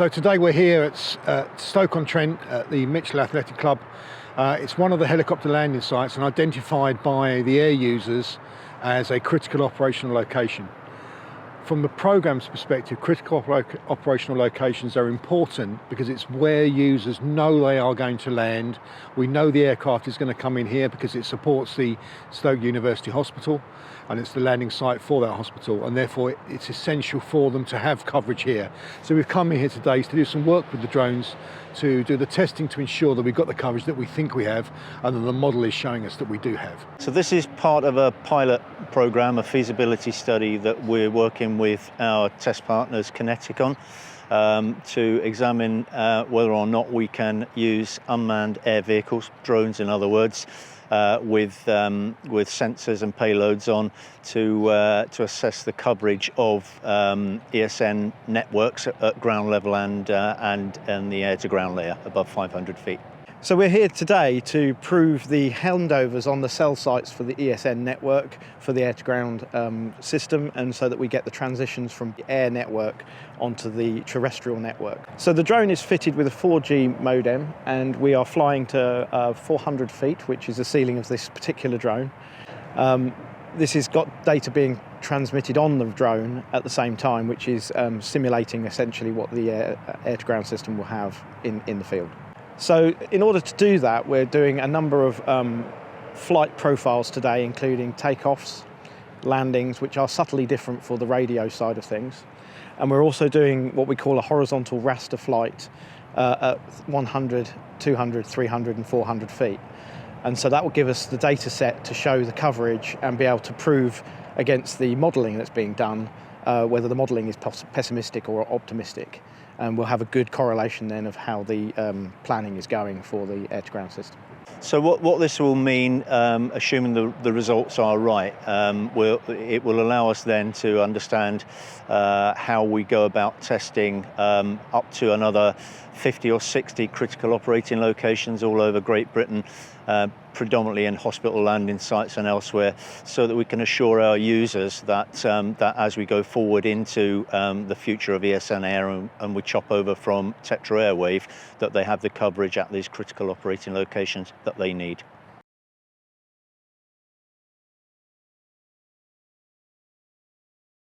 So today we're here at Stoke-on-Trent at the Mitchell Athletic Club. It's one of the helicopter landing sites and identified by the air users as a critical operational location. From the programme's perspective, critical operational locations are important because it's where users know they are going to land. We know the aircraft is going to come in here because it supports the Stoke University Hospital and it's the landing site for that hospital, and therefore it's essential for them to have coverage here. So we've come in here today to do some work with the drones, to do the testing to ensure that we've got the coverage that we think we have and that the model is showing us that we do have. So this is part of a pilot programme, a feasibility study that we're working with our test partners QinetiQ on to examine whether or not we can use unmanned air vehicles, drones in other words, with sensors and payloads on to assess the coverage of ESN networks at ground level and the air-to-ground layer above 500 feet. So we're here today to prove the handovers on the cell sites for the ESN network for the air-to-ground system, and so that we get the transitions from the air network onto the terrestrial network. So the drone is fitted with a 4G modem, and we are flying to 400 feet, which is the ceiling of this particular drone. This has got data being transmitted on the drone at the same time, which is simulating essentially what the air-to-ground system will have in the field. So in order to do that, we're doing a number of flight profiles today, including takeoffs, landings, which are subtly different for the radio side of things. And we're also doing what we call a horizontal raster flight at 100, 200, 300 and 400 feet. And so that will give us the data set to show the coverage and be able to prove against the modelling that's being done whether the modelling is pessimistic or optimistic. And we'll have a good correlation then of how the planning is going for the air-to-ground system. So what this will mean, assuming the results are right, it will allow us then to understand how we go about testing up to another 50 or 60 critical operating locations all over Great Britain, predominantly in hospital landing sites and elsewhere, so that we can assure our users that that as we go forward into the future of ESN Air and we chop over from Tetra Airwave, that they have the coverage at these critical operating locations that they need.